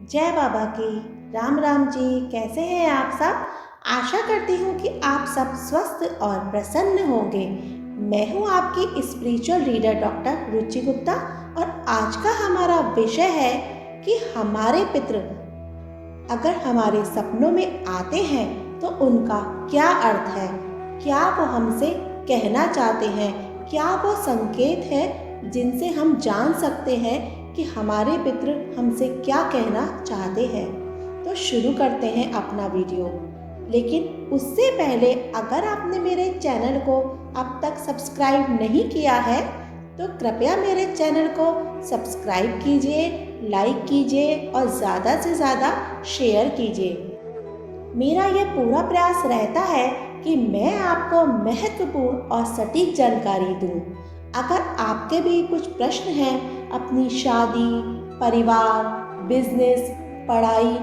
जय बाबा की। राम राम जी, कैसे हैं आप सब। आशा करती हूँ कि आप सब स्वस्थ और प्रसन्न होंगे। मैं हूँ आपकी स्पिरिचुअल रीडर डॉक्टर रुचि गुप्ता और आज का हमारा विषय है कि हमारे पितृ अगर हमारे सपनों में आते हैं तो उनका क्या अर्थ है, क्या वो हमसे कहना चाहते हैं, क्या वो संकेत है जिनसे हम जान सकते हैं कि हमारे पितृ हमसे क्या कहना चाहते हैं। तो शुरू करते हैं अपना वीडियो। लेकिन उससे पहले अगर आपने मेरे चैनल को अब तक सब्सक्राइब नहीं किया है तो कृपया मेरे चैनल को सब्सक्राइब कीजिए, लाइक कीजिए और ज़्यादा से ज़्यादा शेयर कीजिए। मेरा यह पूरा प्रयास रहता है कि मैं आपको महत्वपूर्ण और सटीक जानकारी दूं। अगर आपके भी कुछ प्रश्न हैं अपनी शादी, परिवार, बिजनेस, पढ़ाई,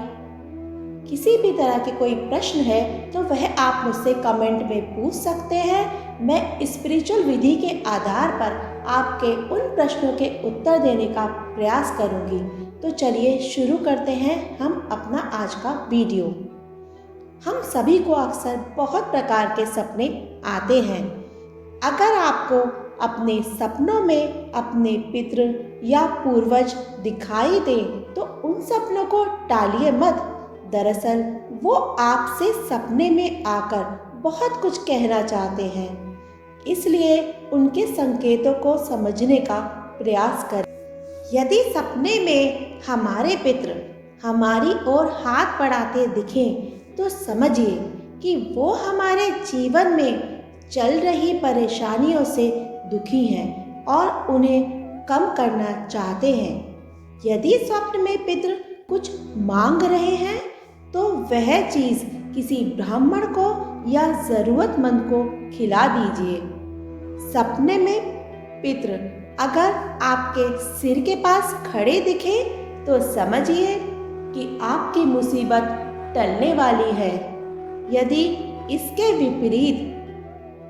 किसी भी तरह के कोई प्रश्न है तो वह आप मुझसे कमेंट में पूछ सकते हैं। मैं स्पिरिचुअल विधि के आधार पर आपके उन प्रश्नों के उत्तर देने का प्रयास करूंगी। तो चलिए शुरू करते हैं हम अपना आज का वीडियो। हम सभी को अक्सर बहुत प्रकार के सपने आते हैं। अगर आपको अपने सपनों में अपने पितृ या पूर्वज दिखाई दें तो उन सपनों को टालिए मत। दरअसल वो आपसे सपने में आकर बहुत कुछ कहना चाहते हैं, इसलिए उनके संकेतों को समझने का प्रयास करें। यदि सपने में हमारे पितृ हमारी ओर हाथ बढ़ाते दिखें तो समझिए कि वो हमारे जीवन में चल रही परेशानियों से दुखी हैं और उन्हें कम करना चाहते हैं। यदि स्वप्न में पितृ कुछ मांग रहे हैं तो वह चीज़ किसी ब्राह्मण को या ज़रूरतमंद को खिला दीजिए। सपने में पितृ अगर आपके सिर के पास खड़े दिखे तो समझिए कि आपकी मुसीबत टलने वाली है। यदि इसके विपरीत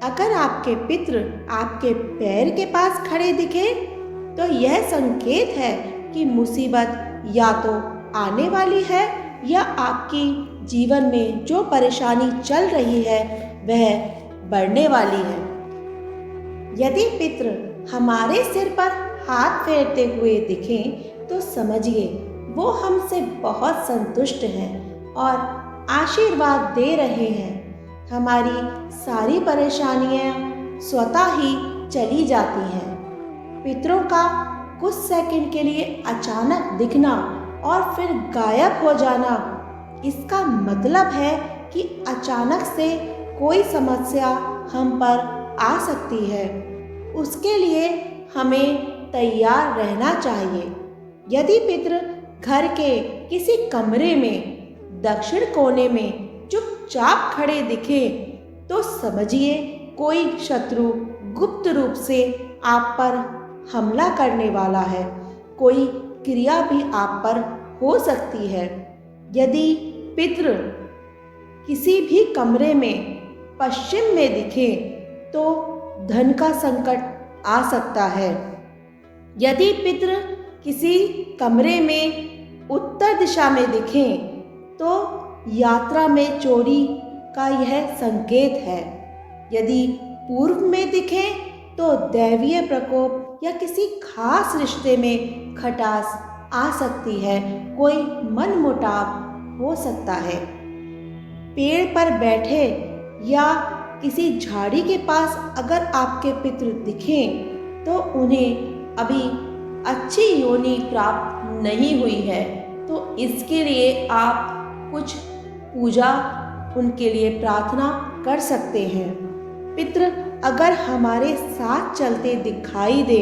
अगर आपके पितृ आपके पैर के पास खड़े दिखे तो यह संकेत है कि मुसीबत या तो आने वाली है या आपकी जीवन में जो परेशानी चल रही है वह बढ़ने वाली है। यदि पितृ हमारे सिर पर हाथ फेरते हुए दिखें तो समझिए वो हमसे बहुत संतुष्ट हैं और आशीर्वाद दे रहे हैं। हमारी सारी परेशानियां स्वतः ही चली जाती हैं। पितरों का कुछ सेकंड के लिए अचानक दिखना और फिर गायब हो जाना, इसका मतलब है कि अचानक से कोई समस्या हम पर आ सकती है। उसके लिए हमें तैयार रहना चाहिए। यदि पितृ घर के किसी कमरे में दक्षिण कोने में चुपचाप खड़े दिखे तो समझिए कोई शत्रु गुप्त रूप से आप पर हमला करने वाला है। कोई क्रिया भी आप पर हो सकती है। यदि पितृ किसी भी कमरे में पश्चिम में दिखे तो धन का संकट आ सकता है। यदि पितृ किसी कमरे में उत्तर दिशा में दिखें तो यात्रा में चोरी का यह संकेत है। यदि पूर्व में दिखें तो दैवीय प्रकोप या किसी खास रिश्ते में खटास आ सकती है, कोई मनमुटाव हो सकता है। पेड़ पर बैठे या किसी झाड़ी के पास अगर आपके पितृ दिखें तो उन्हें अभी अच्छी योनि प्राप्त नहीं हुई है, तो इसके लिए आप कुछ पूजा उनके लिए प्रार्थना कर सकते हैं। पितृ अगर हमारे साथ चलते दिखाई दे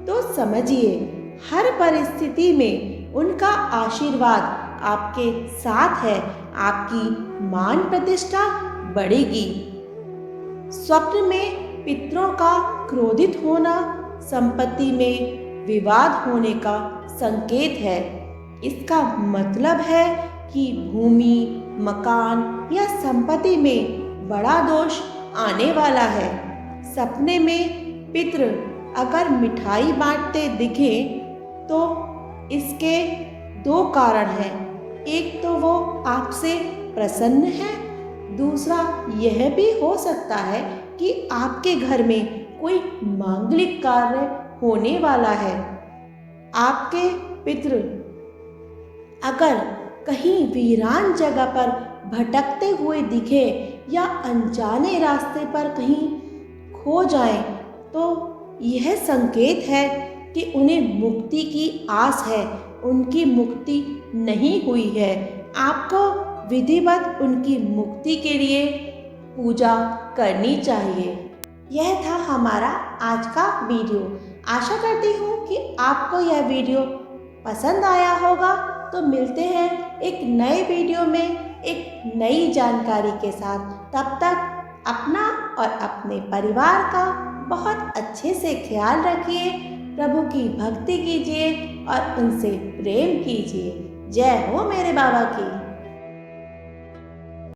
तो समझिए हर परिस्थिति में उनका आशीर्वाद आपके साथ है। आपकी मान प्रतिष्ठा बढ़ेगी। स्वप्न में पितरों का क्रोधित होना संपत्ति में विवाद होने का संकेत है। इसका मतलब है कि भूमि, मकान या संपत्ति में बड़ा दोष आने वाला है। सपने में पितृ अगर मिठाई बांटते दिखें तो इसके दो कारण हैं। एक तो वो आपसे प्रसन्न है, दूसरा यह भी हो सकता है कि आपके घर में कोई मांगलिक कार्य होने वाला है। आपके पितृ अगर कहीं वीरान जगह पर भटकते हुए दिखे या अनजाने रास्ते पर कहीं खो जाएं, तो यह संकेत है कि उन्हें मुक्ति की आस है, उनकी मुक्ति नहीं हुई है। आपको विधिवत उनकी मुक्ति के लिए पूजा करनी चाहिए। यह था हमारा आज का वीडियो। आशा करती हूँ कि आपको यह वीडियो पसंद आया होगा। तो मिलते हैं एक नए वीडियो में एक नई जानकारी के साथ। तब तक अपना और अपने परिवार का बहुत अच्छे से ख्याल रखिए, प्रभु की भक्ति कीजिए और उनसे प्रेम कीजिए। जय हो मेरे बाबा की।